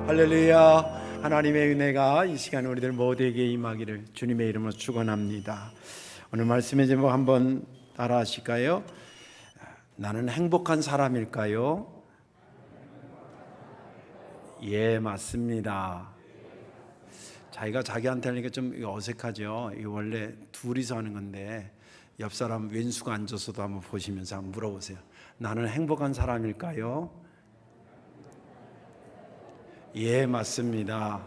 할렐루야. 하나님의 은혜가 이 시간 우리들 모두에게 임하기를 주님의 이름으로 축원합니다. 오늘 말씀의 제목 한번 따라 하실까요? 나는 행복한 사람일까요? 예, 맞습니다. 자기가 자기한테 하니까 좀 어색하죠. 이거 원래 둘이서 하는 건데 옆 사람 왼수가 앉아서도 한번 보시면서 한번 물어보세요. 나는 행복한 사람일까요? 예, 맞습니다.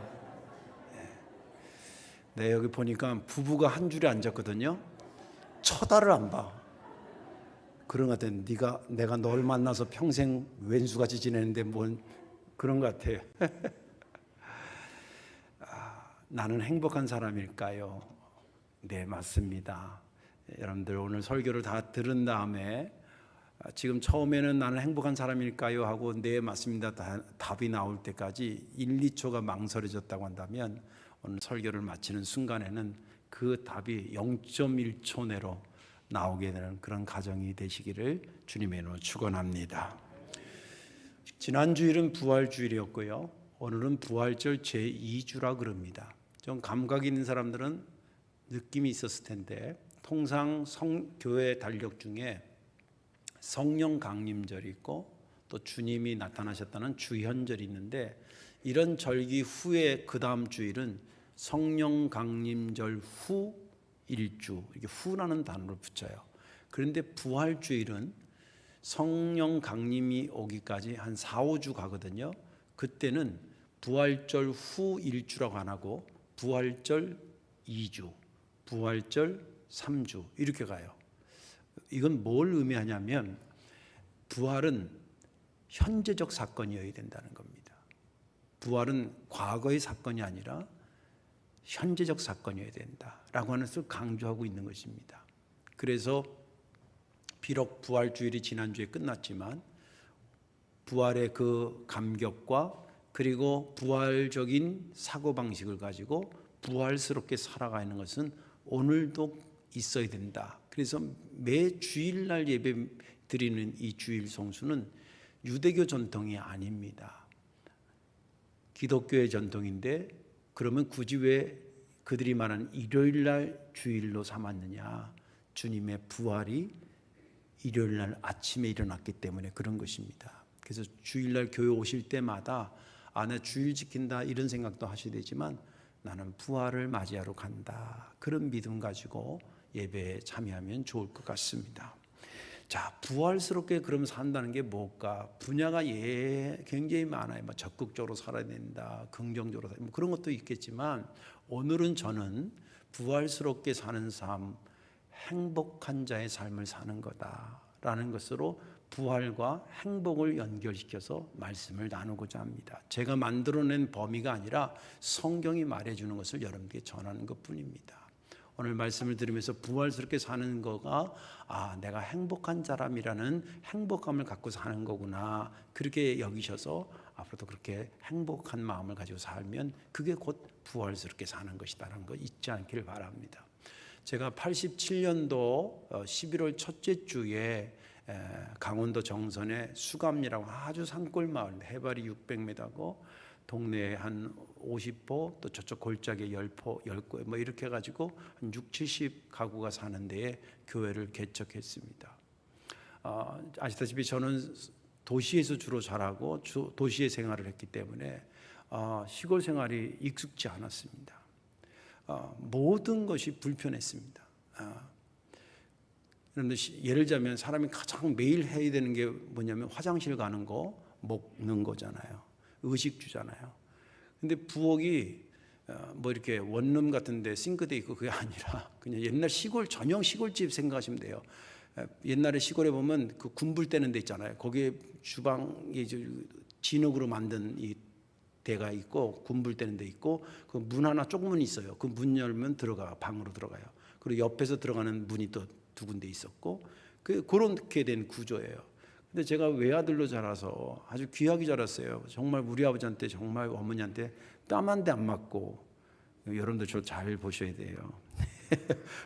네, 여기 보니까 부부가 한 줄에 앉았거든요. 쳐다를 안 봐. 그런 것 같아. 내가 널 만나서 평생 왼수같이 지내는데 뭔 그런 것 같아요. 나는 행복한 사람일까요? 네, 맞습니다. 여러분들 오늘 설교를 다 들은 다음에 지금 처음에는 나는 행복한 사람일까요? 하고 네, 맞습니다. 답이 나올 때까지 1, 2초가 망설여졌다고 한다면 오늘 설교를 마치는 순간에는 그 답이 0.1초 내로 나오게 되는 그런 가정이 되시기를 주님의 이름으로 축원합니다. 지난 주일은 부활주일이었고요. 오늘은 부활절 제2주라 그럽니다. 좀 감각 있는 사람들은 느낌이 있었을 텐데 통상 교회 달력 중에 성령 강림절이 있고 또 주님이 나타나셨다는 주현절이 있는데 이런 절기 후에 그 다음 주일은 성령 강림절 후 일주, 이렇게 후라는 단어를 붙여요. 그런데 부활주일은 성령 강림이 오기까지 한 4, 5주 가거든요. 그때는 부활절 후 일주라고 안 하고 부활절 2주, 부활절 3주 이렇게 가요. 이건 뭘 의미하냐면 부활은 현재적 사건이어야 된다는 겁니다. 부활은 과거의 사건이 아니라 현재적 사건이어야 된다라고 하는 것을 강조하고 있는 것입니다. 그래서 비록 부활주일이 지난주에 끝났지만 부활의 그 감격과 그리고 부활적인 사고방식을 가지고 부활스럽게 살아가는 것은 오늘도 있어야 된다. 그래서 매 주일날 예배 드리는 이 주일 성수는 유대교 전통이 아닙니다. 기독교의 전통인데 그러면 굳이 왜 그들이 말하는 일요일날 주일로 삼았느냐? 주님의 부활이 일요일날 아침에 일어났기 때문에 그런 것입니다. 그래서 주일날 교회 오실 때마다 나 주일 지킨다 이런 생각도 하셔야 되지만 나는 부활을 맞이하러 간다. 그런 믿음 가지고 예배에 참여하면 좋을 것 같습니다. 자, 부활스럽게 그럼 산다는 게 뭘까? 분야가 굉장히 많아요. 적극적으로 살아야 된다, 긍정적으로 그런 것도 있겠지만 오늘은 저는 부활스럽게 사는 삶, 행복한 자의 삶을 사는 거다라는 것으로 부활과 행복을 연결시켜서 말씀을 나누고자 합니다. 제가 만들어낸 범위가 아니라 성경이 말해주는 것을 여러분께 전하는 것뿐입니다. 오늘 말씀을 들으면서 부활스럽게 사는 거가 내가 행복한 사람이라는 행복감을 갖고 사는 거구나 그렇게 여기셔서 앞으로도 그렇게 행복한 마음을 가지고 살면 그게 곧 부활스럽게 사는 것이다라는 거 잊지 않기를 바랍니다. 제가 87년도 11월 첫째 주에 강원도 정선의 수감리라고 아주 산골 마을, 해발이 600m고 동네에 한 50포 또 저쪽 골짜기에 10포 뭐 이렇게 해가지고 한 6, 70가구가 사는 데에 교회를 개척했습니다. 아시다시피 저는 도시에서 주로 자라고 도시의 생활을 했기 때문에 시골 생활이 익숙지 않았습니다. 모든 것이 불편했습니다. 여러분들 예를 들자면 사람이 가장 매일 해야 되는 게 뭐냐면 화장실 가는 거, 먹는 거잖아요. 의식주잖아요. 근데 부엌이 뭐 이렇게 원룸 같은데 싱크대 있고 그게 아니라 그냥 옛날 시골 전형 시골집 생각하시면 돼요. 옛날에 시골에 보면 그 군불 떼는 데 있잖아요. 거기에 주방에 진흙으로 만든 이 대가 있고 군불 떼는 데 있고 그 문 하나 쪽문이 있어요. 그 문 열면 방으로 들어가요. 그리고 옆에서 들어가는 문이 또 두 군데 있었고 그렇게 된 구조예요. 근데 제가 외아들로 자라서 아주 귀하게 자랐어요. 정말 우리 아버지한테 정말 어머니한테 땀 한 대 안 맞고 여러분들 저 잘 보셔야 돼요.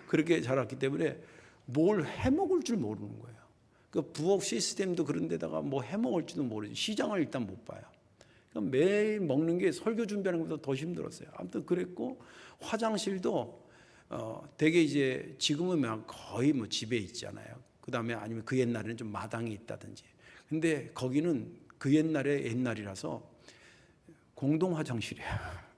그렇게 자랐기 때문에 뭘 해먹을 줄 모르는 거예요. 그 부엌 시스템도 그런 데다가 뭐 해먹을지도 모르지. 시장을 일단 못 봐요. 그러니까 매일 먹는 게 설교 준비하는 것보다 더 힘들었어요. 아무튼 그랬고, 화장실도 되게 이제 지금은 거의 뭐 집에 있잖아요. 그 다음에 아니면 그 옛날에는 좀 마당이 있다든지. 근데 거기는 그 옛날에 옛날이라서 공동 화장실이야.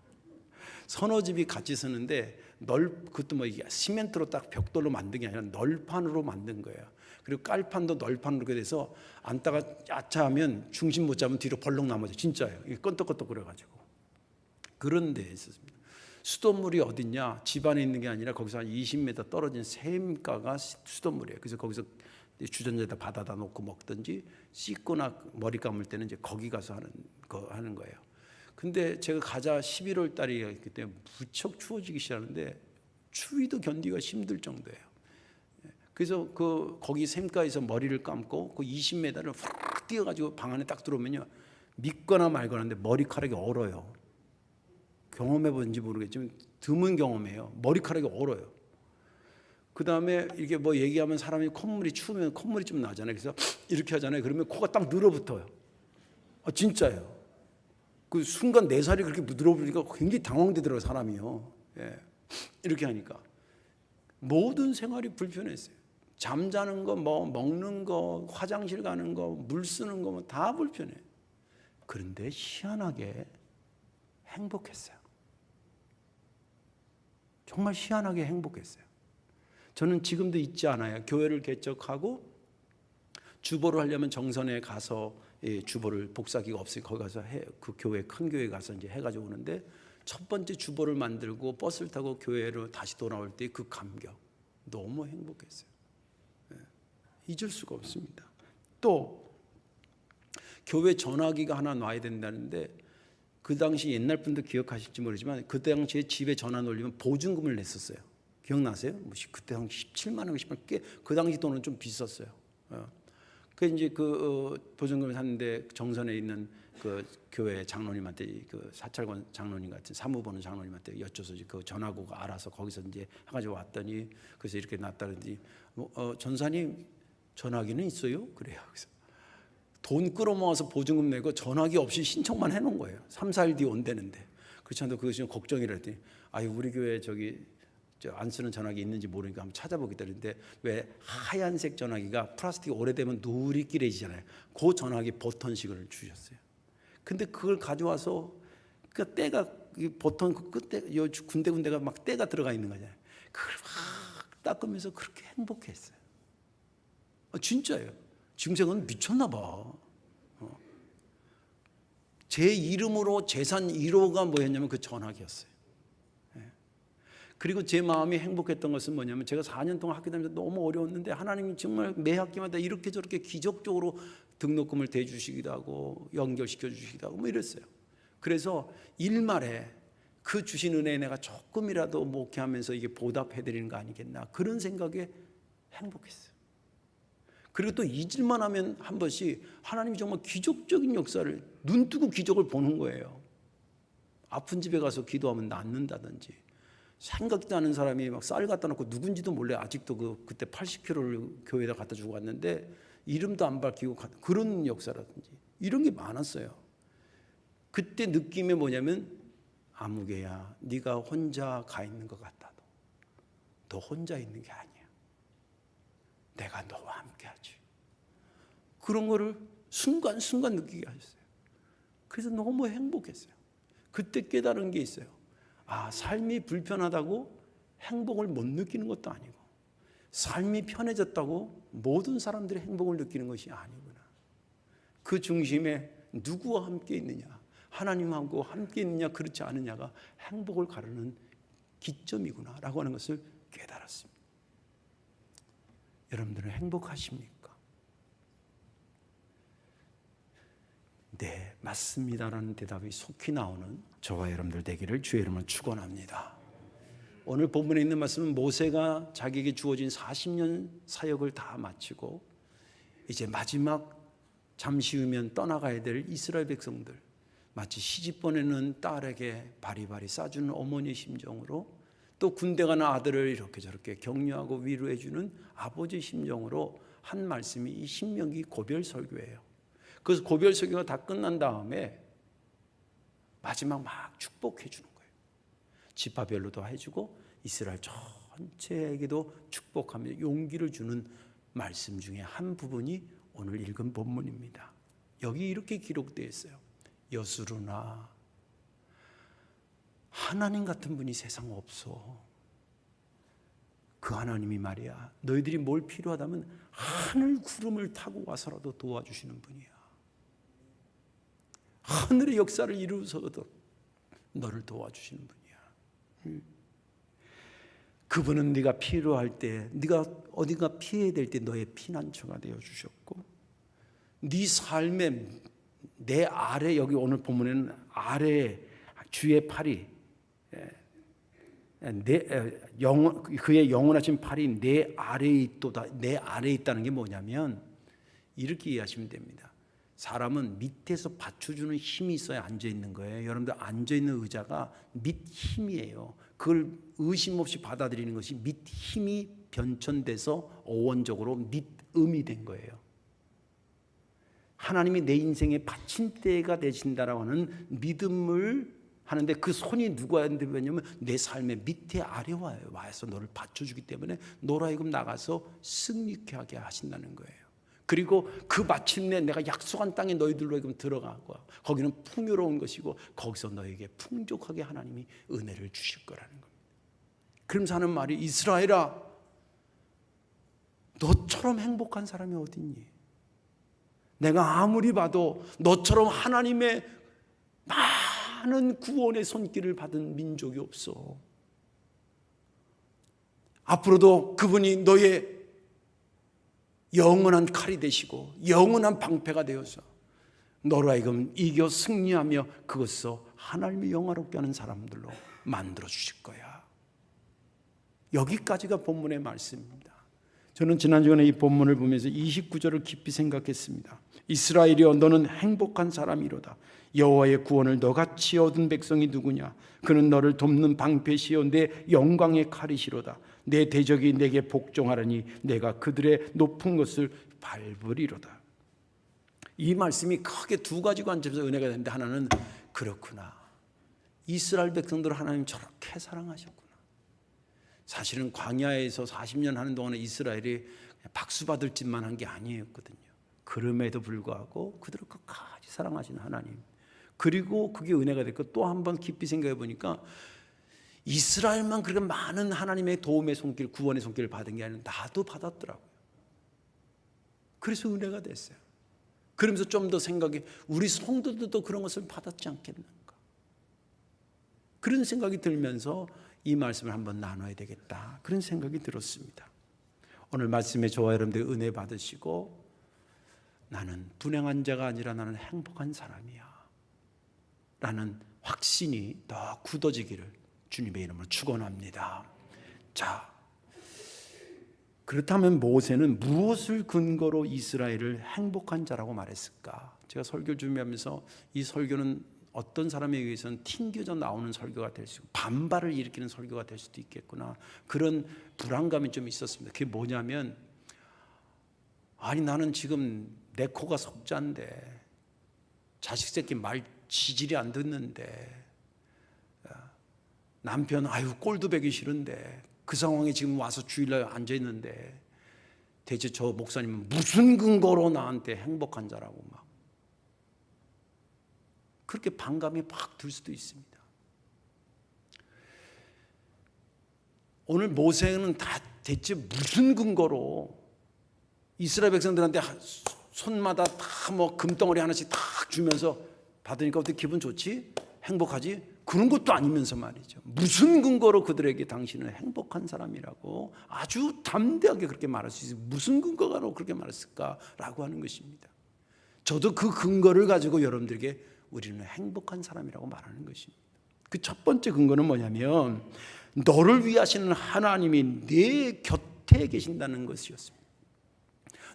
서너 집이 같이 쓰는데 그것도 뭐 이게 시멘트로 딱 벽돌로 만든 게 아니라 널판으로 만든 거예요. 그리고 깔판도 널판으로 이렇게 돼서 앉다가 야차하면 중심 못 잡으면 뒤로 벌렁 넘어져. 진짜예요. 이게 껐덕껐덕 그래가지고. 그런 데 있었습니다. 수돗물이 어딨냐? 집안에 있는 게 아니라 거기서 한 20m 떨어진 샘가가 수돗물이에요. 그래서 거기서 주전자에다 받아다 놓고 먹든지, 씻거나 머리 감을 때는 이제 거기 가서 하는 거예요. 근데 제가 가자 11월 달이었기 때문에 무척 추워지기 시작하는데 추위도 견디기가 힘들 정도예요. 그래서 거기 샘가에서 머리를 감고 그 20m를 훅 뛰어가지고 방 안에 딱 들어오면요, 믿거나 말거나 하는데 머리카락이 얼어요. 경험해 본지 모르겠지만 드문 경험이에요. 머리카락이 얼어요. 그 다음에 이렇게 뭐 얘기하면 사람이 콧물이 추우면 콧물이 좀 나잖아요. 그래서 이렇게 하잖아요. 그러면 코가 딱 늘어붙어요. 진짜예요. 그 순간 내 살이 그렇게 늘어붙으니까 굉장히 당황되더라고요, 사람이요. 예. 이렇게 하니까 모든 생활이 불편했어요. 잠자는 거, 뭐 먹는 거, 화장실 가는 거, 물 쓰는 거 뭐 다 불편해요. 그런데 희한하게 행복했어요. 정말 희한하게 행복했어요. 저는 지금도 잊지 않아요. 교회를 개척하고 주보를 하려면 정선에 가서 주보를 복사기가 없으니까 거기 가서 그 교회, 큰 교회 가서 이제 해가지고 오는데, 첫 번째 주보를 만들고 버스를 타고 교회로 다시 돌아올 때 그 감격 너무 행복했어요. 잊을 수가 없습니다. 또 교회 전화기가 하나 놔야 된다는데, 그 당시 옛날 분들 기억하실지 모르지만 그 당시에 집에 전화 놀리면 보증금을 냈었어요. 기억나세요? 그때 당시 17만 원, 10만 원, 그 당시 돈은 좀 비쌌어요. 그 이제 보증금을 샀는데 정선에 있는 그 교회 장로님한테, 그 사찰관 장로님 같은 사무 보는 장로님한테 여쭤서 그 전화구가 알아서 거기서 이제 해가지고 왔더니, 그래서 이렇게 놨다든지, 전사님 전화기는 있어요? 그래요. 그래서 돈 끌어모아서 보증금 내고 전화기 없이 신청만 해놓은 거예요. 3, 4일 뒤에 온다는데. 그렇지 않아도 그것이 좀 걱정이라 했더니, 우리 교회 안 쓰는 전화기 있는지 모르니까 한번 찾아보겠다 했는데, 왜 하얀색 전화기가 플라스틱이 오래되면 누리끼래지잖아요. 그 전화기 버튼식을 주셨어요. 근데 그걸 가져와서 그 때가, 버튼 그 끝에 군데군데가 막 때가 들어가 있는 거잖아요. 그걸 막 닦으면서 그렇게 행복했어요. 진짜예요. 지금 생각은 미쳤나 봐. 제 이름으로 재산 1호가 뭐였냐면 그 전화기였어요. 그리고 제 마음이 행복했던 것은 뭐냐면, 제가 4년 동안 학교 다니면서 너무 어려웠는데 하나님이 정말 매 학기마다 이렇게 저렇게 기적적으로 등록금을 대주시기도 하고 연결시켜 주시기도 하고 뭐 이랬어요. 그래서 일말에 그 주신 은혜에 내가 조금이라도 목회하면서 이게 보답해 드리는 거 아니겠나, 그런 생각에 행복했어요. 그리고 또 잊을만 하면 한 번씩 하나님이 정말 기적적인 역사를, 눈뜨고 기적을 보는 거예요. 아픈 집에 가서 기도하면 낫는다든지, 생각지도 않은 사람이 막 쌀 갖다 놓고 누군지도 몰래 아직도 그때 80kg를 교회에다 갖다 주고 왔는데 이름도 안 밝히고 그런 역사라든지 이런 게 많았어요. 그때 느낌이 뭐냐면, 아무개야, 네가 혼자 가 있는 것 같아도 너 혼자 있는 게 아니야. 내가 너와 함께 하지. 그런 거를 순간순간 느끼게 하셨어요. 그래서 너무 행복했어요. 그때 깨달은 게 있어요. 삶이 불편하다고 행복을 못 느끼는 것도 아니고, 삶이 편해졌다고 모든 사람들이 행복을 느끼는 것이 아니구나. 그 중심에 누구와 함께 있느냐, 하나님하고 함께 있느냐 그렇지 않느냐가 행복을 가르는 기점이구나 라고 하는 것을 깨달았습니다. 여러분들은 행복하십니까? 네, 맞습니다라는 대답이 속히 나오는 저와 여러분들 되기를 주의 이름으로 축원합니다. 오늘 본문에 있는 말씀은 모세가 자기에게 주어진 40년 사역을 다 마치고 이제 마지막 잠시 후면 떠나가야 될 이스라엘 백성들, 마치 시집 보내는 딸에게 바리바리 싸주는 어머니의 심정으로, 또 군대 가는 아들을 이렇게 저렇게 격려하고 위로해 주는 아버지의 심정으로 한 말씀이 이 신명기 고별 설교예요. 그래서 고별 설교가 다 끝난 다음에 마지막 막 축복해 주는 거예요. 지파별로도 해주고 이스라엘 전체에게도 축복하며 용기를 주는 말씀 중에 한 부분이 오늘 읽은 본문입니다. 여기 이렇게 기록되어 있어요. 여수르나 하나님 같은 분이 세상 없어. 그 하나님이 말이야, 너희들이 뭘 필요하다면 하늘 구름을 타고 와서라도 도와주시는 분이야. 하늘의 역사를 이루어서도 너를 도와주시는 분이야. 그분은 네가 필요할 때, 네가 어딘가 피해야 될 때 너의 피난처가 되어 주셨고, 네 삶에 내 아래, 여기 오늘 본문에는 아래 주의 팔이, 그의 영원하신 팔이 내 아래에 있도다. 내 아래에 있다는 게 뭐냐면 이렇게 이해하시면 됩니다. 사람은 밑에서 받쳐주는 힘이 있어야 앉아있는 거예요. 여러분들 앉아있는 의자가 밑 힘이에요. 그걸 의심 없이 받아들이는 것이 밑 힘이 변천돼서 어원적으로 밑음이 된 거예요. 하나님이 내 인생의 받침대가 되신다라고 하는 믿음을 하는데, 그 손이 누구한테 되냐면 내 삶의 밑에 아래 와서 너를 받쳐주기 때문에 너로 하여금 나가서 승리케 하게 하신다는 거예요. 그리고 그 마침내 내가 약속한 땅에 너희들로 하여금 들어가고, 거기는 풍요로운 것이고 거기서 너에게 풍족하게 하나님이 은혜를 주실 거라는 겁니다. 그러면서 하는 말이, 이스라엘아, 너처럼 행복한 사람이 어디 있니? 내가 아무리 봐도 너처럼 하나님의 많은 구원의 손길을 받은 민족이 없어. 앞으로도 그분이 너의 영원한 칼이 되시고 영원한 방패가 되어서 너로 하여금 이겨 승리하며 그것서 하나님을 영화롭게 하는 사람들로 만들어 주실 거야. 여기까지가 본문의 말씀입니다. 저는 지난주에 이 본문을 보면서 29절을 깊이 생각했습니다. 이스라엘이여, 너는 행복한 사람이로다. 여호와의 구원을 너같이 얻은 백성이 누구냐? 그는 너를 돕는 방패시요 내 영광의 칼이시로다. 내 대적이 내게 복종하라니 내가 그들의 높은 것을 밟으리로다. 이 말씀이 크게 두 가지 관점에서 은혜가 되는데, 하나는 그렇구나, 이스라엘 백성들을 하나님 저렇게 사랑하셨구나. 사실은 광야에서 40년 하는 동안에 이스라엘이 박수 받을 짓만 한 게 아니었거든요. 그럼에도 불구하고 그들을 끝까지 사랑하신 하나님, 그리고 그게 은혜가 됐고, 또 한 번 깊이 생각해 보니까 이스라엘만 그렇게 많은 하나님의 도움의 손길, 구원의 손길을 받은 게 아니라 나도 받았더라고요. 그래서 은혜가 됐어요. 그러면서 좀 더 생각해, 우리 성도들도 그런 것을 받았지 않겠는가, 그런 생각이 들면서 이 말씀을 한번 나눠야 되겠다, 그런 생각이 들었습니다. 오늘 말씀에 저와 여러분들 은혜 받으시고, 나는 불행한 자가 아니라 나는 행복한 사람이야 라는 확신이 더 굳어지기를 주님의 이름으로 축원합니다. 자, 그렇다면 모세는 무엇을 근거로 이스라엘을 행복한 자라고 말했을까? 제가 설교 준비하면서 이 설교는 어떤 사람에 의해서는 튕겨져 나오는 설교가 될 수 있고 반발을 일으키는 설교가 될 수도 있겠구나, 그런 불안감이 좀 있었습니다. 그게 뭐냐면, 아니 나는 지금 내 코가 석자인데, 자식 새끼 말 지질이 안 듣는데, 남편 아유 꼴도 배기 싫은데, 그 상황에 지금 와서 주일날 앉아있는데, 대체 저 목사님은 무슨 근거로 나한테 행복한 자라고 막 그렇게 반감이 팍 들 수도 있습니다. 오늘 모세는 다 대체 무슨 근거로 이스라엘 백성들한테 손마다 다 뭐 금덩어리 하나씩 다 주면서 받으니까 어떻게 기분 좋지? 행복하지? 그런 것도 아니면서 말이죠. 무슨 근거로 그들에게 당신은 행복한 사람이라고 아주 담대하게 그렇게 말할 수 있어요. 무슨 근거로 그렇게 말했을까라고 하는 것입니다. 저도 그 근거를 가지고 여러분들에게 우리는 행복한 사람이라고 말하는 것입니다. 그 첫 번째 근거는 뭐냐면, 너를 위하시는 하나님이 내 곁에 계신다는 것이었습니다.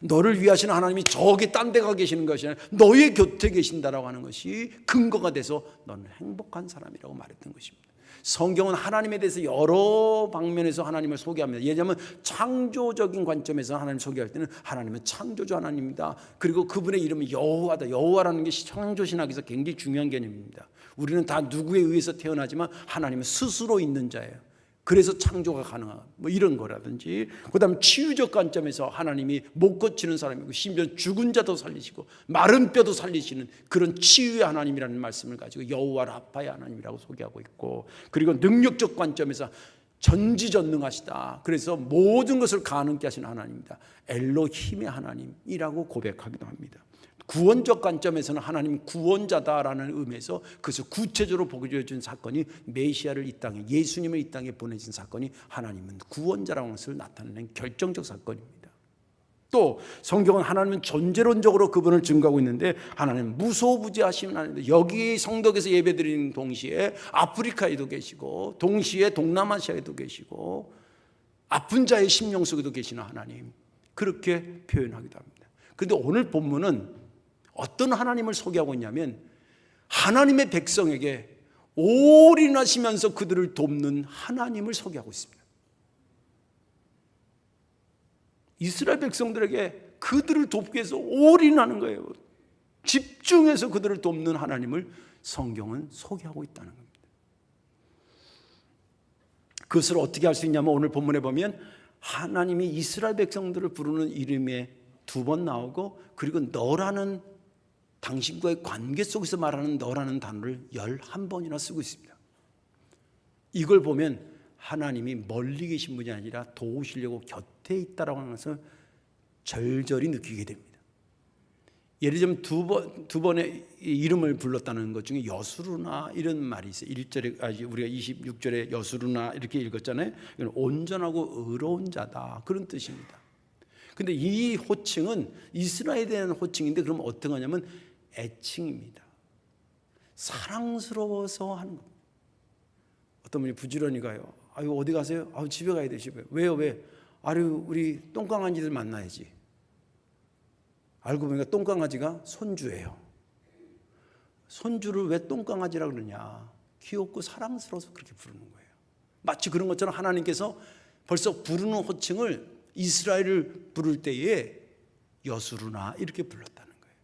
너를 위하시는 하나님이 저기 딴 데 가 계시는 것이 아니라 너의 곁에 계신다라고 하는 것이 근거가 돼서 너는 행복한 사람이라고 말했던 것입니다. 성경은 하나님에 대해서 여러 방면에서 하나님을 소개합니다. 왜냐하면 창조적인 관점에서 하나님을 소개할 때는 하나님은 창조주 하나님입니다. 그리고 그분의 이름은 여호와다. 여호와라는 게 창조신학에서 굉장히 중요한 개념입니다. 우리는 다 누구에 의해서 태어나지만 하나님은 스스로 있는 자예요. 그래서 창조가 가능한 뭐 이런 거라든지, 그다음 치유적 관점에서 하나님이 못 고치는 사람이고 심지어 죽은 자도 살리시고 마른 뼈도 살리시는 그런 치유의 하나님이라는 말씀을 가지고 여호와 라파의 하나님이라고 소개하고 있고, 그리고 능력적 관점에서 전지전능하시다. 그래서 모든 것을 가능케 하시는 하나님입니다. 엘로힘의 하나님이라고 고백하기도 합니다. 구원적 관점에서는 하나님 구원자다라는 의미에서 그것을 구체적으로 보여준 사건이 메시아를 이 땅에, 예수님을 이 땅에 보내신 사건이 하나님은 구원자라는 것을 나타내는 결정적 사건입니다. 또 성경은 하나님은 존재론적으로 그분을 증거하고 있는데, 하나님은 무소부지하신 하나님, 여기 성덕에서 예배드리는 동시에 아프리카에도 계시고 동시에 동남아시아에도 계시고 아픈 자의 심령 속에도 계시는 하나님, 그렇게 표현하기도 합니다. 그런데 오늘 본문은 어떤 하나님을 소개하고 있냐면 하나님의 백성에게 올인하시면서 그들을 돕는 하나님을 소개하고 있습니다. 이스라엘 백성들에게 그들을 돕기 위해서 올인하는 거예요. 집중해서 그들을 돕는 하나님을 성경은 소개하고 있다는 겁니다. 그것을 어떻게 할 수 있냐면 오늘 본문에 보면 하나님이 이스라엘 백성들을 부르는 이름에 2번 나오고, 그리고 너라는, 당신과의 관계 속에서 말하는 너라는 단어를 11번이나 쓰고 있습니다. 이걸 보면 하나님이 멀리 계신 분이 아니라 도우시려고 곁에 있다라고 하는 것을 절절히 느끼게 됩니다. 예를 들면 두 번의 이름을 불렀다는 것 중에 여수르나 이런 말이 있어요. 1절에 우리가 26절에 여수르나 이렇게 읽었잖아요. 이건 온전하고 의로운 자다, 그런 뜻입니다. 근데 이 호칭은 이스라엘에 대한 호칭인데, 그럼 어떤 거냐면 애칭입니다. 사랑스러워서 하는 겁니다. 어떤 분이 부지런히 가요. 아유, 어디 가세요? 아유, 집에 가야 돼, 집에. 왜요? 왜? 아유, 우리 똥강아지들 만나야지. 알고 보니까 똥강아지가 손주예요. 손주를 왜 똥강아지라고 그러냐? 귀엽고 사랑스러워서 그렇게 부르는 거예요. 마치 그런 것처럼 하나님께서 벌써 부르는 호칭을 이스라엘을 부를 때에 여수르나 이렇게 불렀다는 거예요.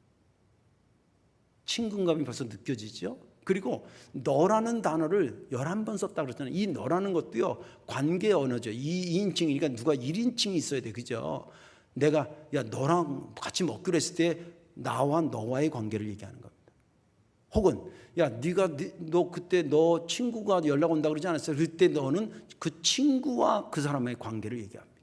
친근감이 벌써 느껴지죠? 그리고 너라는 단어를 11번 썼다 그랬잖아요. 이 너라는 것도요, 관계 언어죠. 2인칭이니까 누가 1인칭이 있어야 돼, 그죠? 내가 야 너랑 같이 먹기로 했을 때 나와 너와의 관계를 얘기하는 겁니다. 혹은 야 너 그때 너 친구가 연락 온다 그러지 않았어요? 그때 너는 그 친구와 그 사람의 관계를 얘기합니다.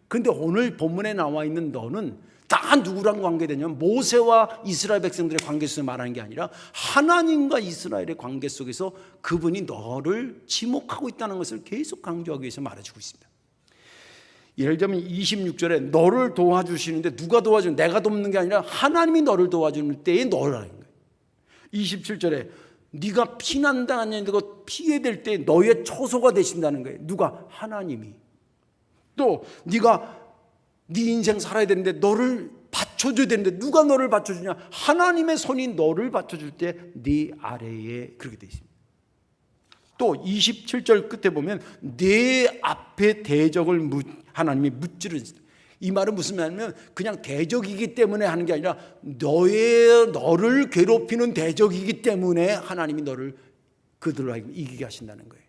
그런데 오늘 본문에 나와 있는 너는 다 누구랑 관계되냐면 모세와 이스라엘 백성들의 관계 속에서 말하는 게 아니라 하나님과 이스라엘의 관계 속에서 그분이 너를 지목하고 있다는 것을 계속 강조하기 위해서 말해주고 있습니다. 예를 들면 26절에 너를 도와주시는데, 누가 도와주는, 내가 돕는 게 아니라 하나님이 너를 도와주는 때에 너라는 거예요. 27절에 네가 피난당하고 피해될 때 너의 초소가 되신다는 거예요. 누가? 하나님이. 또 네가 네 인생 살아야 되는데 너를 받쳐줘야 되는데 누가 너를 받쳐주냐? 하나님의 손이 너를 받쳐줄 때 네 아래에 그렇게 되어 있습니다. 또 27절 끝에 보면 내 앞에 대적을 하나님이 무찌르는, 이 말은 무슨 말이냐면 그냥 대적이기 때문에 하는 게 아니라 너를 괴롭히는 대적이기 때문에 하나님이 너를 그들로 하여금 이기게 하신다는 거예요.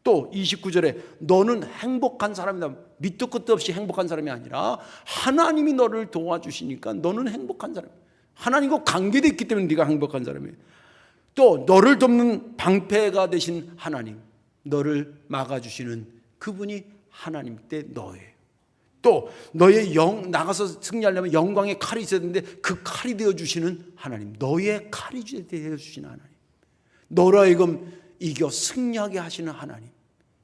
또 29절에 너는 행복한 사람이다. 밑도 끝도 없이 행복한 사람이 아니라 하나님이 너를 도와주시니까 너는 행복한 사람. 하나님과 관계되어 있기 때문에 네가 행복한 사람이에요. 또 너를 돕는 방패가 되신 하나님, 너를 막아주시는 그분이 하나님 때 너예요. 또 너의 나가서 승리하려면 영광의 칼이 있어야 되는데 그 칼이 되어주시는 하나님, 너의 칼이 되어주시는 하나님, 너로 하여금 이겨 승리하게 하시는 하나님.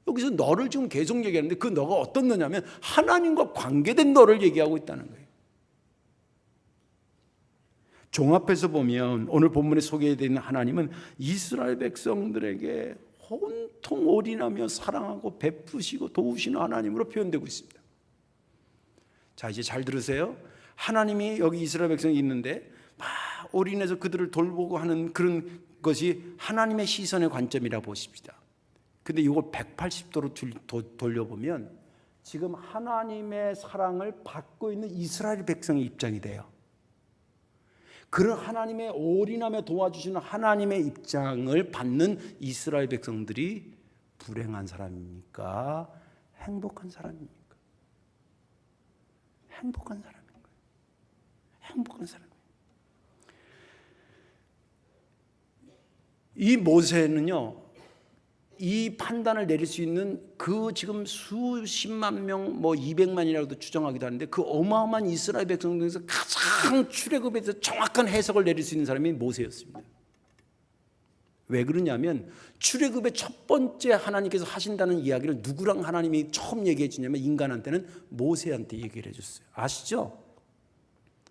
여기서 너를 지금 계속 얘기하는데 그 너가 어떤 너냐면 하나님과 관계된 너를 얘기하고 있다는 거예요. 종합해서 보면 오늘 본문에 소개되는 하나님은 이스라엘 백성들에게 온통 올인하며 사랑하고 베푸시고 도우시는 하나님으로 표현되고 있습니다. 자, 이제 잘 들으세요. 하나님이 여기 이스라엘 백성이 있는데 막 올인해서 그들을 돌보고 하는 그런 것이 하나님의 시선의 관점이라 보십시다. 근데 이걸 180도로 돌려보면 지금 하나님의 사랑을 받고 있는 이스라엘 백성의 입장이 돼요. 그런 하나님의 올인하며 도와주시는 하나님의 입장을 받는 이스라엘 백성들이 불행한 사람입니까? 행복한 사람입니까? 행복한 사람인 거예요. 행복한 사람이에요. 이 모세는요, 이 판단을 내릴 수 있는 그 지금 수십만 명, 200만이라고도 추정하기도 하는데 그 어마어마한 이스라엘 백성 중에서 가장 출애굽에 대해서 정확한 해석을 내릴 수 있는 사람이 모세였습니다. 왜 그러냐면 출애굽의 첫 번째 하나님께서 하신다는 이야기를 누구랑 하나님이 처음 얘기해 주냐면 인간한테는 모세한테 얘기를 해줬어요. 아시죠?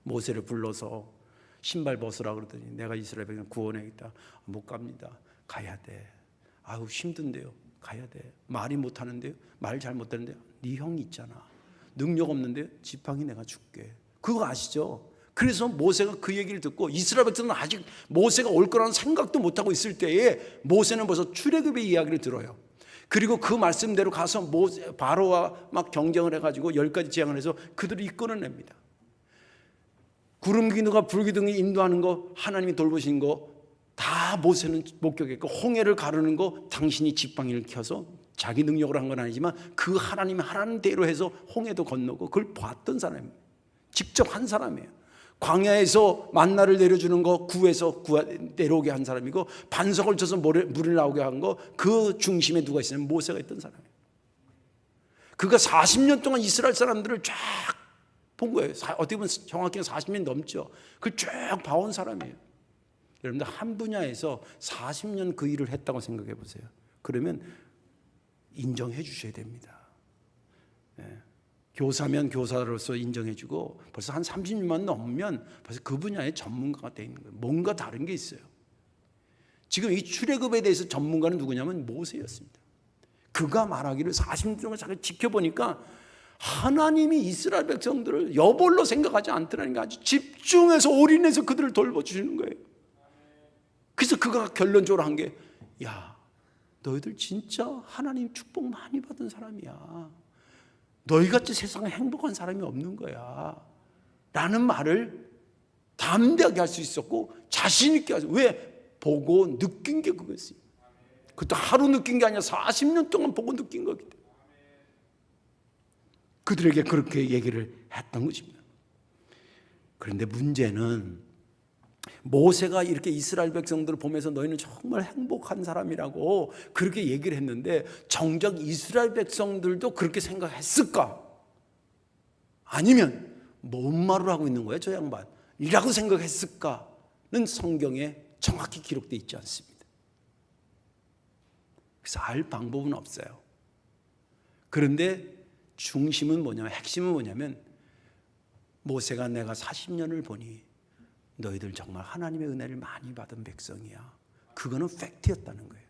모세를 불러서 신발 벗으라 그러더니 내가 이스라엘 백성 구원해야겠다. 못 갑니다. 가야 돼. 아우 힘든데요. 가야 돼. 말이 못하는데요. 말 잘 못하는데요. 네 형이 있잖아. 능력 없는데요. 지팡이 내가 줄게. 그거 아시죠? 그래서 모세가 그 얘기를 듣고 이스라엘 백성은 아직 모세가 올 거라는 생각도 못하고 있을 때에 모세는 벌써 출애굽의 이야기를 들어요. 그리고 그 말씀대로 가서 바로와 막 경쟁을 해가지고 10가지 재앙을 해서 그들을 이끌어냅니다. 구름 기둥과 불 기둥이 인도하는 거 하나님이 돌보신 거 다 모세는 목격했고 홍해를 가르는 거 당신이 지팡이를 켜서 자기 능력으로 한 건 아니지만 그 하나님이 하라는 대로 해서 홍해도 건너고 그걸 봤던 사람이에요. 직접 한 사람이에요. 광야에서 만나를 내려주는 거 구해서 내려오게 한 사람이고 반석을 쳐서 물을 나오게 한 거 그 중심에 누가 있으면 모세가 있던 사람이에요. 그가 40년 동안 이스라엘 사람들을 쫙 본 거예요. 어떻게 보면 정확히 40년 넘죠. 그걸 쭉 봐온 사람이에요. 여러분들 한 분야에서 40년 그 일을 했다고 생각해 보세요. 그러면 인정해 주셔야 됩니다. 네. 교사면 교사로서 인정해 주고 벌써 한 30년만 넘으면 벌써 그 분야의 전문가가 되어 있는 거예요. 뭔가 다른 게 있어요. 지금 이 출애굽에 대해서 전문가는 누구냐면 모세였습니다. 그가 말하기를 40년 동안 자기가 지켜보니까 하나님이 이스라엘 백성들을 여벌로 생각하지 않더라는 게 아주 집중해서 올인해서 그들을 돌봐주시는 거예요. 그래서 그가 결론적으로 한 게 야, 너희들 진짜 하나님 축복 많이 받은 사람이야. 너희같이 세상에 행복한 사람이 없는 거야 라는 말을 담대하게 할 수 있었고 자신 있게 하죠. 왜? 보고 느낀 게 그거였어요. 그것도 하루 느낀 게 아니라 40년 동안 보고 느낀 거기 때문에 그들에게 그렇게 얘기를 했던 것입니다. 그런데 문제는 모세가 이렇게 이스라엘 백성들을 보면서 너희는 정말 행복한 사람이라고 그렇게 얘기를 했는데 정작 이스라엘 백성들도 그렇게 생각했을까? 아니면 뭔 말을 하고 있는 거예요 저 양반 이라고 생각했을까는 성경에 정확히 기록되어 있지 않습니다. 그래서 알 방법은 없어요. 그런데 중심은 뭐냐면 핵심은 뭐냐면 모세가 내가 40년을 보니 너희들 정말 하나님의 은혜를 많이 받은 백성이야. 그거는 팩트였다는 거예요.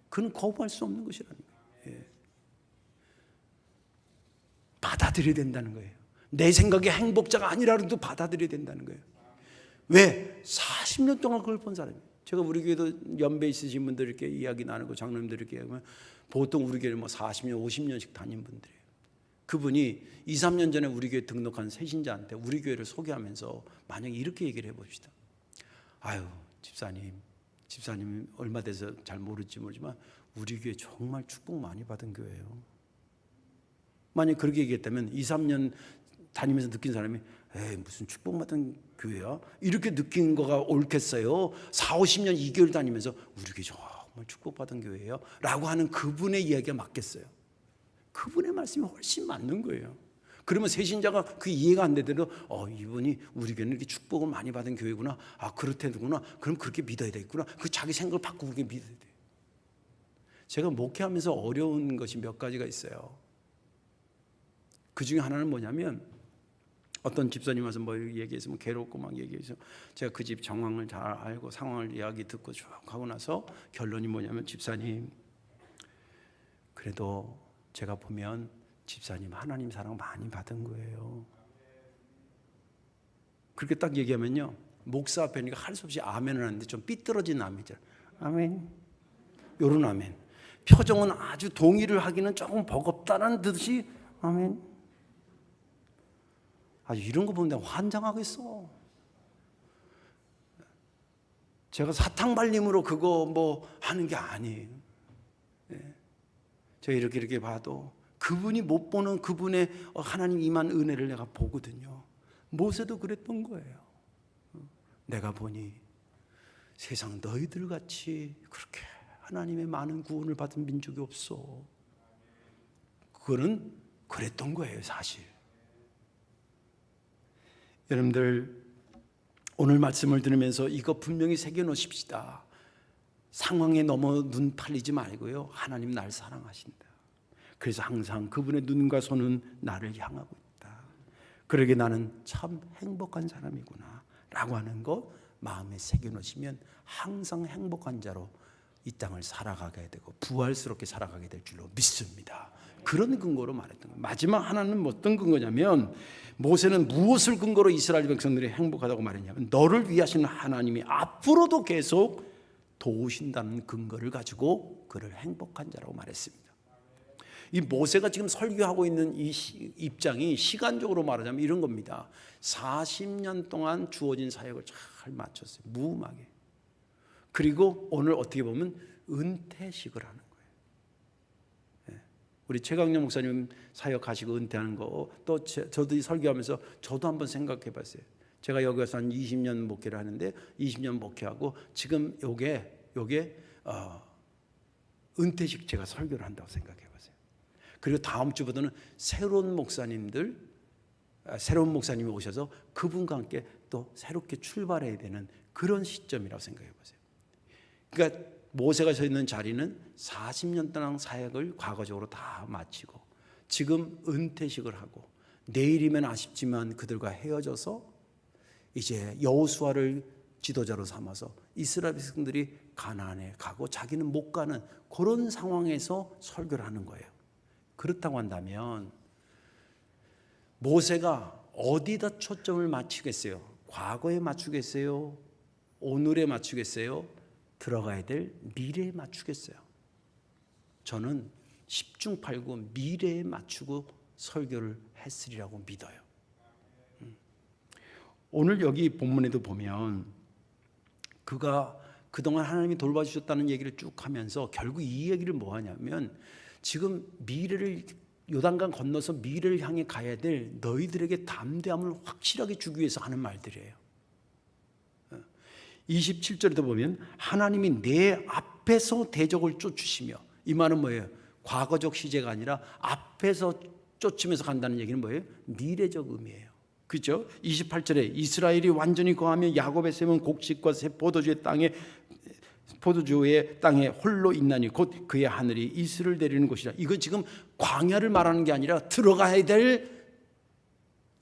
그건 거부할 수 없는 것이라는 거예요. 예. 받아들여야 된다는 거예요. 내 생각에 행복자가 아니라도 받아들여야 된다는 거예요. 왜? 40년 동안 그걸 본 사람이에요. 제가 우리 교회도 연배 있으신 분들 이렇게 이야기 나누고 장로님들 이렇게 하면 보통 우리 교회는 40년, 50년씩 다닌 분들이에요. 그분이 2, 3년 전에 우리 교회 등록한 새신자한테 우리 교회를 소개하면서 만약에 이렇게 얘기를 해봅시다. 아유 집사님 얼마 돼서 잘 모르지만 우리 교회 정말 축복 많이 받은 교회예요. 만약 그렇게 얘기했다면 2, 3년 다니면서 느낀 사람이 에이 무슨 축복 받은 교회야? 이렇게 느낀 거가 옳겠어요? 4, 50년 이 교회를 다니면서 우리 교회 정말 축복 받은 교회예요? 라고 하는 그분의 이야기가 맞겠어요? 그분의 말씀이 훨씬 맞는 거예요. 그러면 새신자가 그 이해가 안 되더라도 이분이 우리 교회는 이렇게 축복을 많이 받은 교회구나. 아 그렇대구나. 그럼 그렇게 믿어야 되겠구나. 그 자기 생각을 바꾸고 그렇게 믿어야 돼요. 제가 목회하면서 어려운 것이 몇 가지가 있어요. 그 중에 하나는 뭐냐면 어떤 집사님 와서 뭐 얘기해서 괴롭고 막 얘기해서 제가 그 집 정황을 잘 알고 상황을 이야기 듣고 쭉 하고 나서 결론이 뭐냐면 집사님 그래도 제가 보면 집사님 하나님 사랑 많이 받은 거예요. 그렇게 딱 얘기하면요 목사 앞에니까 할 수 없이 아멘을 하는데 좀 삐뚤어진 아멘이잖아요. 아멘 요런 아멘. 표정은 아주 동의를 하기는 조금 버겁다는 듯이 아멘. 아주 이런 거 보면 내가 환장하겠어. 제가 사탕발림으로 그거 뭐 하는 게 아니에요. 제가 이렇게 봐도 그분이 못 보는 그분의 하나님 임한 은혜를 내가 보거든요. 모세도 그랬던 거예요. 내가 보니 세상 너희들 같이 그렇게 하나님의 많은 구원을 받은 민족이 없어. 그거는 그랬던 거예요, 사실. 여러분들 오늘 말씀을 들으면서 이거 분명히 새겨놓으십시다. 상황에 너무 눈 팔리지 말고요, 하나님 날 사랑하신다. 그래서 항상 그분의 눈과 손은 나를 향하고 있다. 그러게 나는 참 행복한 사람이구나 라고 하는 것 마음에 새겨놓으시면 항상 행복한 자로 이 땅을 살아가게 되고 부활스럽게 살아가게 될 줄로 믿습니다. 그런 근거로 말했던 거예요. 마지막 하나는 어떤 근거냐면, 모세는 무엇을 근거로 이스라엘 백성들이 행복하다고 말했냐면, 너를 위하시는 하나님이 앞으로도 계속 도우신다는 근거를 가지고 그를 행복한 자라고 말했습니다. 이 모세가 지금 설교하고 있는 이 입장이 시간적으로 말하자면 이런 겁니다. 40년 동안 주어진 사역을 잘 마쳤어요, 무음하게. 그리고 오늘 어떻게 보면 은퇴식을 하는 거예요. 우리 최강령 목사님 사역하시고 은퇴하는 거, 또 저도 설교하면서 저도 한번 생각해 봤어요. 제가 여기 와서 한 20년 목회를 하는데 20년 목회하고 지금 요게 은퇴식 제가 설교를 한다고 생각해 봤어요. 그리고 다음 주부터는 새로운 목사님이 오셔서 그분과 함께 또 새롭게 출발해야 되는 그런 시점이라고 생각해 보세요. 그러니까 모세가 서 있는 자리는 40년 동안 사역을 과거적으로 다 마치고 지금 은퇴식을 하고, 내일이면 아쉽지만 그들과 헤어져서 이제 여호수아를 지도자로 삼아서 이스라엘 백성들이 가나안에 가고 자기는 못 가는 그런 상황에서 설교를 하는 거예요. 그렇다고 한다면 모세가 어디다 초점을 맞추겠어요? 과거에 맞추겠어요? 오늘에 맞추겠어요? 들어가야 될 미래에 맞추겠어요? 저는 10중 8구 미래에 맞추고 설교를 했으리라고 믿어요. 오늘 여기 본문에도 보면 그가 그동안 하나님이 돌봐주셨다는 얘기를 쭉 하면서 결국 이 얘기를 뭐 하냐면, 지금 미래를 요단강 건너서 미래를 향해 가야 될 너희들에게 담대함을 확실하게 주기 위해서 하는 말들이에요. 27절에도 보면 하나님이 내 앞에서 대적을 쫓으시며, 이 말은 뭐예요? 과거적 시제가 아니라 앞에서 쫓으면서 간다는 얘기는 뭐예요? 미래적 의미예요. 그렇죠? 28절에 이스라엘이 완전히 거하며 야곱의 샘은 곡식과 새 포도주의 땅에 홀로 있나니 곧 그의 하늘이 이슬을 내리는 곳이라. 이거 지금 광야를 말하는 게 아니라 들어가야 될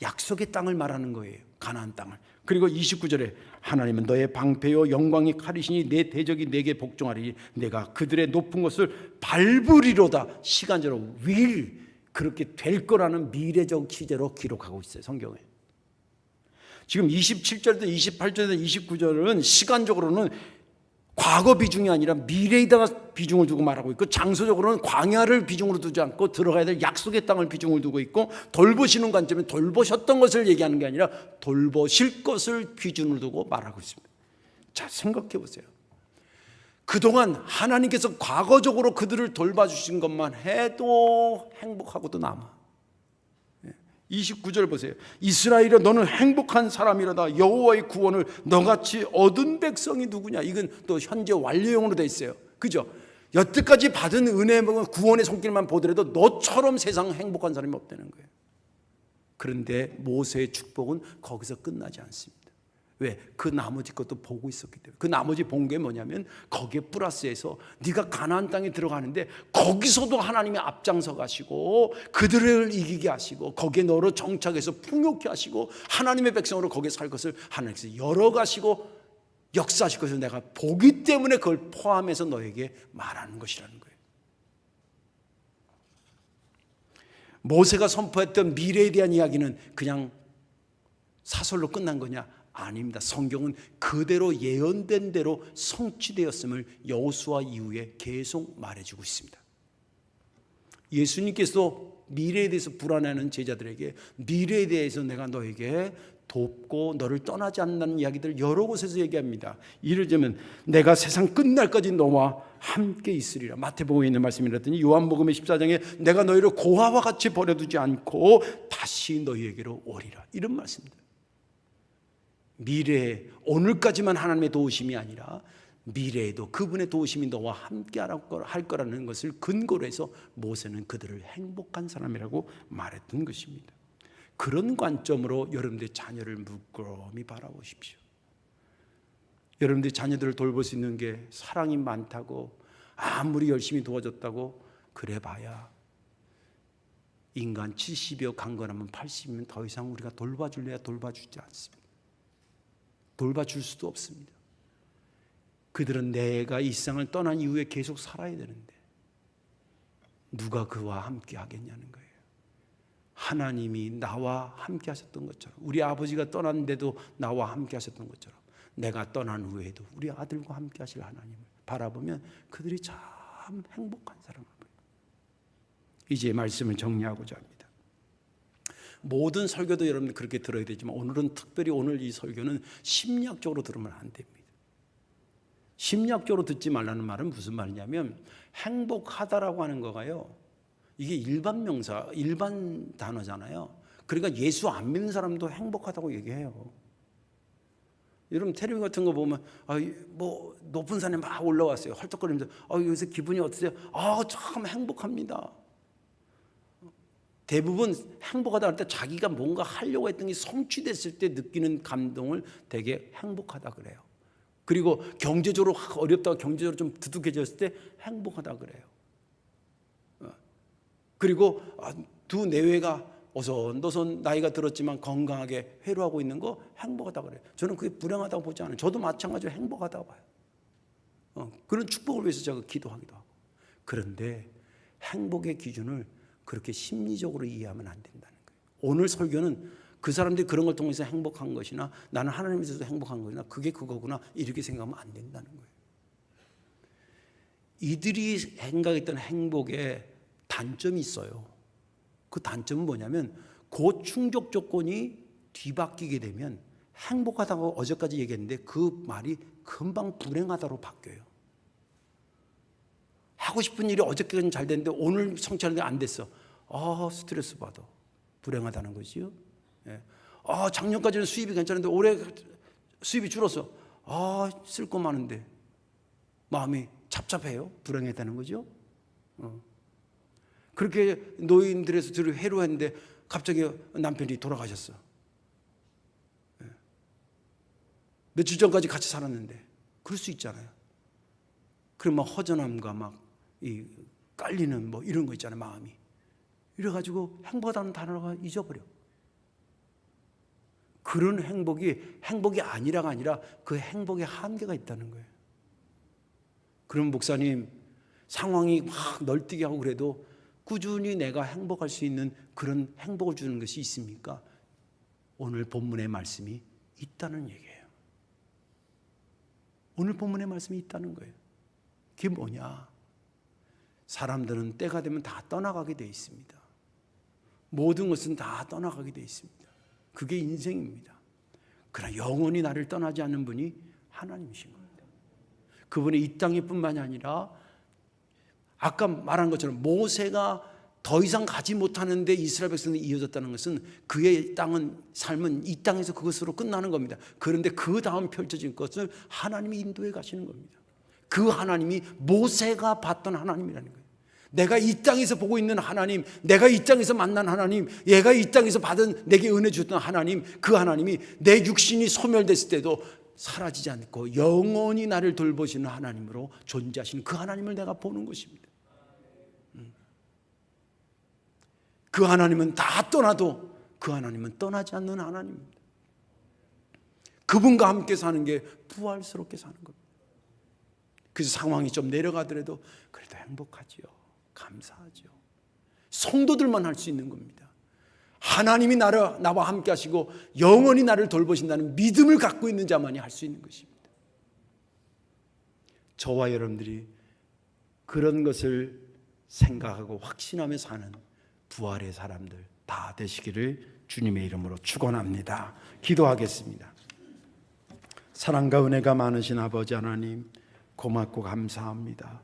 약속의 땅을 말하는 거예요, 가나안 땅을. 그리고 29절에 하나님은 너의 방패요 영광이 칼이시니 내 대적이 내게 복종하리니 내가 그들의 높은 것을 밟으리로다. 시간적으로 will, 그렇게 될 거라는 미래적 시제로 기록하고 있어요, 성경에. 지금 27절부터 28절에서 29절은 시간적으로는 과거 비중이 아니라 미래에다가 비중을 두고 말하고 있고, 장소적으로는 광야를 비중으로 두지 않고 들어가야 될 약속의 땅을 비중을 두고 있고, 돌보시는 관점에 돌보셨던 것을 얘기하는 게 아니라 돌보실 것을 기준으로 두고 말하고 있습니다. 자, 생각해 보세요. 그동안 하나님께서 과거적으로 그들을 돌봐주신 것만 해도 행복하고도 남아. 29절 보세요. 이스라엘아 너는 행복한 사람이로다. 여호와의 구원을 너같이 얻은 백성이 누구냐. 이건 또 현재 완료형으로 돼 있어요. 그죠? 여태까지 받은 은혜 구원의 손길만 보더라도 너처럼 세상 행복한 사람이 없다는 거예요. 그런데 모세의 축복은 거기서 끝나지 않습니다. 왜? 그 나머지 것도 보고 있었기 때문에. 그 나머지 본 게 뭐냐면 거기에 플러스해서 네가 가나안 땅에 들어가는데 거기서도 하나님이 앞장서 가시고 그들을 이기게 하시고 거기에 너로 정착해서 풍요케 하시고 하나님의 백성으로 거기에 살 것을 하나님께서 열어가시고 역사하실 것을 내가 보기 때문에 그걸 포함해서 너에게 말하는 것이라는 거예요. 모세가 선포했던 미래에 대한 이야기는 그냥 사설로 끝난 거냐? 아닙니다. 성경은 그대로 예언된 대로 성취되었음을 여호수아 이후에 계속 말해주고 있습니다. 예수님께서 미래에 대해서 불안해하는 제자들에게 미래에 대해서 내가 너에게 돕고 너를 떠나지 않는다는 이야기들을 여러 곳에서 얘기합니다. 이르자면 내가 세상 끝날까지 너와 함께 있으리라. 마태복음에 있는 말씀이라더니 요한복음의 14장에 내가 너희를 고아와 같이 버려두지 않고 다시 너희에게로 오리라. 이런 말씀입니다. 미래에 오늘까지만 하나님의 도우심이 아니라 미래에도 그분의 도우심이 너와 함께 할 거라는 것을 근거로 해서 모세는 그들을 행복한 사람이라고 말했던 것입니다. 그런 관점으로 여러분들의 자녀를 물끄러미 바라보십시오. 여러분들의 자녀들을 돌볼 수 있는 게 사랑이 많다고 아무리 열심히 도와줬다고 그래봐야 인간 70여 강건하면 80이면 더 이상 우리가 돌봐줄래야 돌봐주지 않습니다. 돌봐줄 수도 없습니다. 그들은 내가 이 세상을 떠난 이후에 계속 살아야 되는데 누가 그와 함께 하겠냐는 거예요. 하나님이 나와 함께 하셨던 것처럼, 우리 아버지가 떠났는데도 나와 함께 하셨던 것처럼 내가 떠난 후에도 우리 아들과 함께 하실 하나님을 바라보면 그들이 참 행복한 사람을 보여요. 이제 말씀을 정리하고자 합니다. 모든 설교도 여러분 그렇게 들어야 되지만 오늘은 특별히 오늘 이 설교는 심리학적으로 들으면 안 됩니다. 심리학적으로 듣지 말라는 말은 무슨 말이냐면 행복하다라고 하는 거가요, 이게 일반 명사, 일반 단어잖아요. 그러니까 예수 안 믿는 사람도 행복하다고 얘기해요. 여러분 텔레비 같은 거 보면 뭐 높은 산에 막 올라왔어요. 헐떡거리면서 요새 기분이 어떠세요? 참 행복합니다. 대부분 행복하다 할 때 자기가 뭔가 하려고 했던 게 성취됐을 때 느끼는 감동을 되게 행복하다 그래요. 그리고 경제적으로 어렵다고 경제적으로 좀 두둑해졌을 때 행복하다 그래요. 그리고 두 내외가 어선도선 나이가 들었지만 건강하게 회로하고 있는 거 행복하다 그래요. 저는 그게 불행하다고 보지 않아요. 저도 마찬가지로 행복하다고 봐요. 그런 축복을 위해서 제가 기도하기도 하고. 그런데 행복의 기준을 그렇게 심리적으로 이해하면 안 된다는 거예요. 오늘 설교는 그 사람들이 그런 걸 통해서 행복한 것이나 나는 하나님에 있어서 행복한 것이나 그게 그거구나 이렇게 생각하면 안 된다는 거예요. 이들이 생각했던 행복에 단점이 있어요. 그 단점은 뭐냐면 그 충족 조건이 뒤바뀌게 되면 행복하다고 어제까지 얘기했는데 그 말이 금방 불행하다로 바뀌어요. 하고 싶은 일이 어저께는 잘 됐는데 오늘 성취하는데 안 됐어. 스트레스 받아. 불행하다는 거지요. 예. 작년까지는 수입이 괜찮은데 올해 수입이 줄었어. 쓸 거 많은데 마음이 착잡해요. 불행했다는 거죠. 그렇게 노인들에서 둘이 회로했는데 갑자기 남편이 돌아가셨어. 며칠 전까지 같이 살았는데 그럴 수 있잖아요. 그럼 막 허전함과 막 이 깔리는 뭐 이런 거 있잖아요. 마음이 이래가지고 행복하다는 단어가 잊어버려. 그런 행복이 아니라가 아니라 그 행복에 한계가 있다는 거예요. 그럼 목사님 상황이 막 널뛰게 하고 그래도 꾸준히 내가 행복할 수 있는 그런 행복을 주는 것이 있습니까? 오늘 본문의 말씀이 있다는 얘기예요. 오늘 본문의 말씀이 있다는 거예요. 그게 뭐냐? 사람들은 때가 되면 다 떠나가게 돼 있습니다. 모든 것은 다 떠나가게 돼 있습니다. 그게 인생입니다. 그러나 영원히 나를 떠나지 않는 분이 하나님이신 겁니다. 그분이 이 땅일 뿐만이 아니라 아까 말한 것처럼 모세가 더 이상 가지 못하는데 이스라엘 백성이 이어졌다는 것은 그의 삶은 이 땅에서 그것으로 끝나는 겁니다. 그런데 그 다음 펼쳐진 것을 하나님이 인도해 가시는 겁니다. 그 하나님이 모세가 봤던 하나님이라는 거예요. 내가 이 땅에서 보고 있는 하나님, 내가 이 땅에서 만난 하나님, 얘가 이 땅에서 받은 내게 은혜 주셨던 하나님, 그 하나님이 내 육신이 소멸됐을 때도 사라지지 않고 영원히 나를 돌보시는 하나님으로 존재하시는 그 하나님을 내가 보는 것입니다. 그 하나님은 다 떠나도 그 하나님은 떠나지 않는 하나님입니다. 그분과 함께 사는 게 부활스럽게 사는 겁니다. 그래서 상황이 좀 내려가더라도 그래도 행복하지요. 감사하죠. 성도들만 할 수 있는 겁니다. 하나님이 나와 함께 하시고 영원히 나를 돌보신다는 믿음을 갖고 있는 자만이 할 수 있는 것입니다. 저와 여러분들이 그런 것을 생각하고 확신하며 사는 부활의 사람들, 다 되시기를 주님의 이름으로 축원합니다. 기도하겠습니다. 사랑과 은혜가 많으신 아버지 하나님, 고맙고 감사합니다.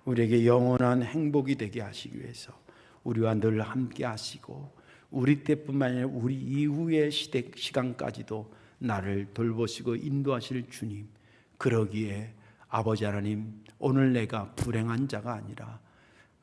우리에게 영원한 행복이 되게 하시기 위해서 우리와 늘 함께 하시고, 우리 때뿐만 아니라 우리 이후의 시간까지도 나를 돌보시고 인도하실 주님, 그러기에 아버지 하나님, 오늘 내가 불행한 자가 아니라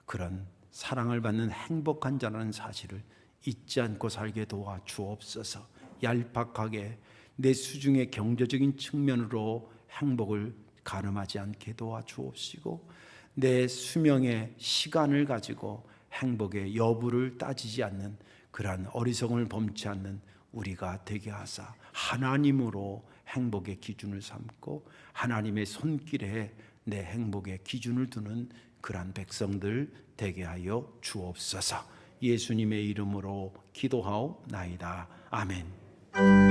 그런 사랑을 받는 행복한 자라는 사실을 잊지 않고 살게 도와 주옵소서. 얄팍하게 내 수중의 경제적인 측면으로 행복을 가늠하지 않게 도와 주옵시고, 내 수명의 시간을 가지고 행복의 여부를 따지지 않는 그러한 어리석음을 범치 않는 우리가 되게 하사 하나님으로 행복의 기준을 삼고 하나님의 손길에 내 행복의 기준을 두는 그러한 백성들 되게 하여 주옵소서. 예수님의 이름으로 기도하옵나이다. 아멘.